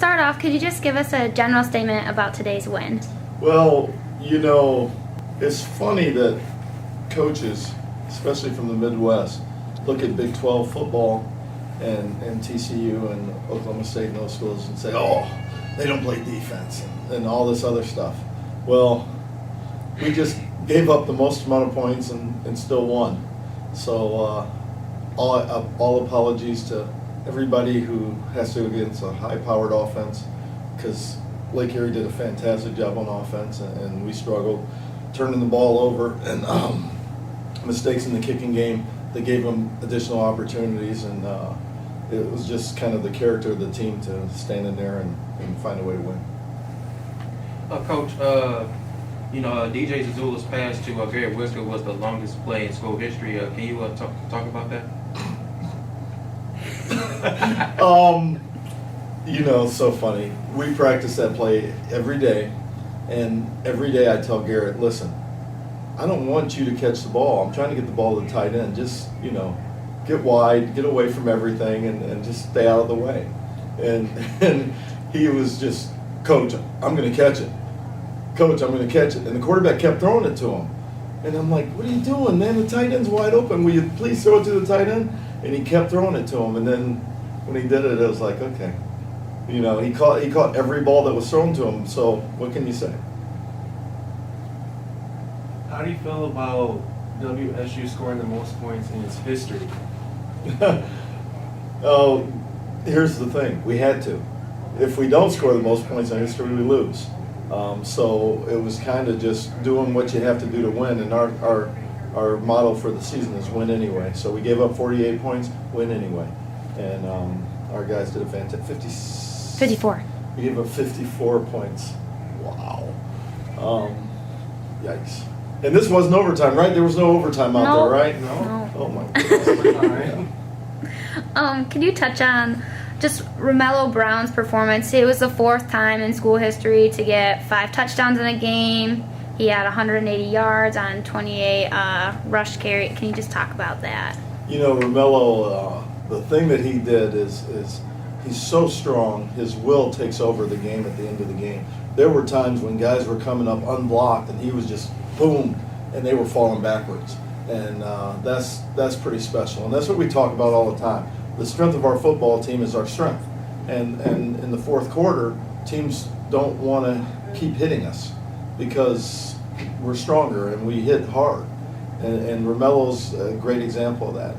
start off, could you just give us a general statement about today's win? Well, it's funny that coaches, especially from the Midwest, look at Big 12 football and TCU and Oklahoma State and those schools and say, oh, they don't play defense and all this other stuff. Well, we just gave up the most amount of points and still won. So all apologies to everybody who has to go against a high-powered offense, because Lake Erie did a fantastic job on offense, and we struggled turning the ball over, and mistakes in the kicking game, they gave them additional opportunities, and it was just kind of the character of the team to stand in there and find a way to win. Coach, DJ Zazula's pass to Garrett Whisker was the longest play in school history. Can you talk about that? So funny. We practice that play every day, and every day I tell Garrett, listen, I don't want you to catch the ball. I'm trying to get the ball to the tight end. Just, get wide, get away from everything, and just stay out of the way. And he was just, Coach, I'm going to catch it. Coach, I'm going to catch it. And the quarterback kept throwing it to him. And I'm like, what are you doing, man? The tight end's wide open. Will you please throw it to the tight end? And he kept throwing it to him. And then when he did it, it was like, okay. He caught every ball that was thrown to him. So what can you say? How do you feel about WSU scoring the most points in its history? Oh, here's the thing. We had to. If we don't score the most points in history, we lose. So it was kind of just doing what you have to do to win. And our motto for the season is win anyway. So we gave up 48 points, win anyway. And our guys did a fantastic 54. We gave up 54 points. Wow. Yikes. And this wasn't overtime, right? There was no overtime out there, right? No. Oh my goodness. Can you touch on just Romello Brown's performance? It was the fourth time in school history to get 5 touchdowns in a game. He had 180 yards on 28 rush carry. Can you just talk about that? Romello, the thing that he did is he's so strong, his will takes over the game at the end of the game. There were times when guys were coming up unblocked and he was just boom, and they were falling backwards. And that's pretty special. And that's what we talk about all the time. The strength of our football team is our strength. And in the fourth quarter, teams don't want to keep hitting us because we're stronger and we hit hard. And Romello's a great example of that.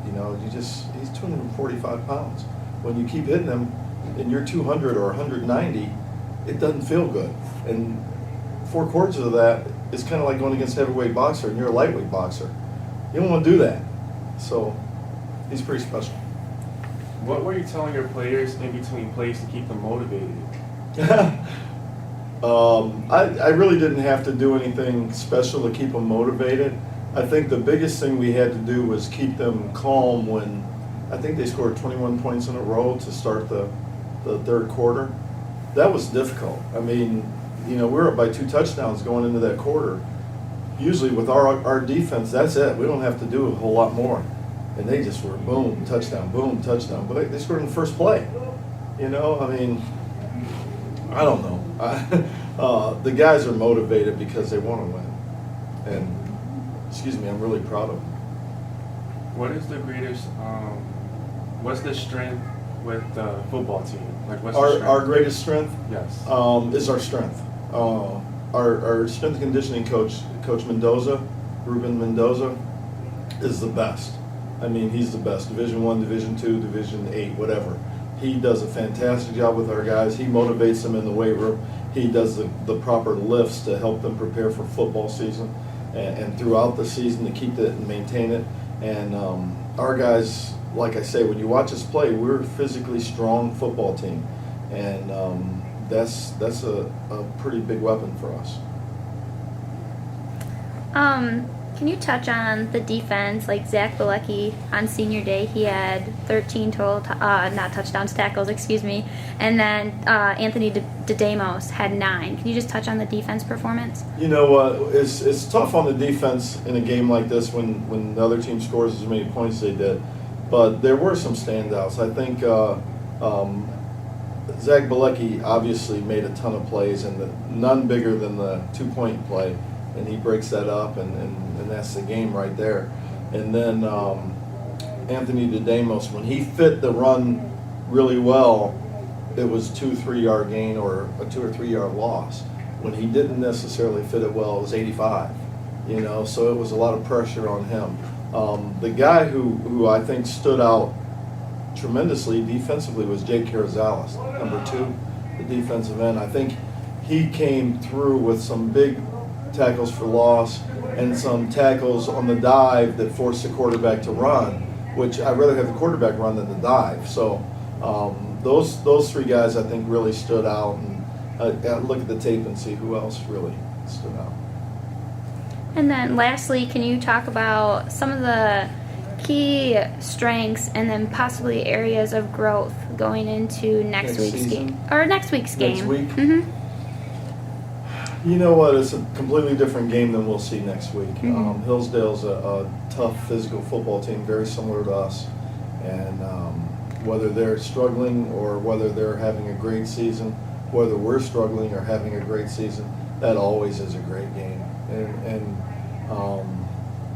He's 245 pounds. When you keep hitting him and you're 200 or 190, it doesn't feel good. And 4 quarters of that is kind of like going against a heavyweight boxer and you're a lightweight boxer. You don't want to do that. So he's pretty special. What were you telling your players in between plays to keep them motivated? I really didn't have to do anything special to keep them motivated. I think the biggest thing we had to do was keep them calm when I think they scored 21 points in a row to start the third quarter. That was difficult. I mean, we were up by 2 touchdowns going into that quarter. Usually with our defense, that's it. We don't have to do a whole lot more. And they just were boom, touchdown. But they scored in the first play. I mean, I don't know. The guys are motivated because they want to win. And, I'm really proud of them. What is the greatest, what's the strength with the football team? Like, what's the strength? Our greatest strength? Yes. Is our strength. Our strength and conditioning coach, Coach Mendoza, Ruben Mendoza, is the best. I mean, he's the best. Division I, Division II, Division VIII, whatever. He does a fantastic job with our guys. He motivates them in the weight room. He does the proper lifts to help them prepare for football season and throughout the season to keep it and maintain it. And our guys, like I say, when you watch us play, we're a physically strong football team. And that's a pretty big weapon for us. Can you touch on the defense? Like Zach Bilecki on senior day, he had 13 total, not touchdowns, tackles, excuse me. And then Anthony DeDamos had 9. Can you just touch on the defense performance? It's tough on the defense in a game like this when the other team scores as many points as they did. But there were some standouts. I think Zach Bilecki obviously made a ton of plays, and none bigger than the 2-point play, and he breaks that up, and that's the game right there. And then Anthony DeDamos, when he fit the run really well, it was 2-3 yard gain or a 2 or 3 yard loss. When he didn't necessarily fit it well, it was 85. You know, so it was a lot of pressure on him. The guy who I think stood out tremendously defensively was Jake Carrizales, number 2, the defensive end. I think he came through with some big tackles for loss and some tackles on the dive that forced the quarterback to run, which I'd rather have the quarterback run than the dive. So those 3 guys I think really stood out, and look at the tape and see who else really stood out. And then lastly, can you talk about some of the key strengths and then possibly areas of growth going into next week's season? game? Or next week's game. Next week? Mm-hmm. You know what? It's a completely different game than we'll see next week. Mhm. Hillsdale's a tough physical football team, very similar to us. And whether they're struggling or whether they're having a great season, whether we're struggling or having a great season, that always is a great game. And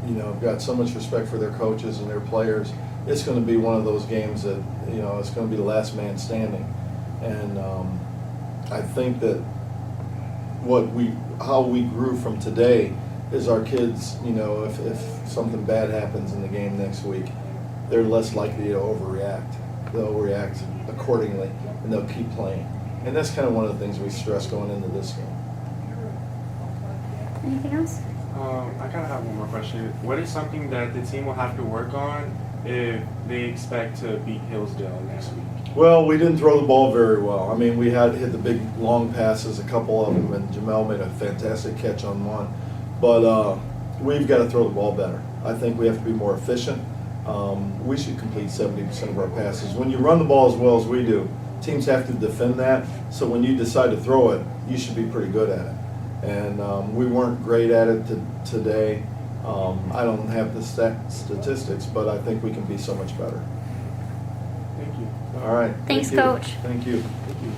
you know, I've got so much respect for their coaches and their players. It's going to be one of those games that, you know, it's going to be the last man standing. And I think that how we grew from today is our kids, you know, if something bad happens in the game next week, they're less likely to overreact. They'll react accordingly, and they'll keep playing. And that's kind of one of the things we stress going into this game. Anything else? I kind of have one more question. What is something that the team will have to work on if they expect to beat Hillsdale next week? Well, we didn't throw the ball very well. I mean, we had hit the big long passes, a couple of them, and Jamel made a fantastic catch on one. But we've got to throw the ball better. I think we have to be more efficient. We should complete 70% of our passes. When you run the ball as well as we do, teams have to defend that. So when you decide to throw it, you should be pretty good at it. And we weren't great at it today. I don't have the statistics, but I think we can be so much better. Thank you. All right. Thanks, Thank you. Coach. Thank you. Thank you.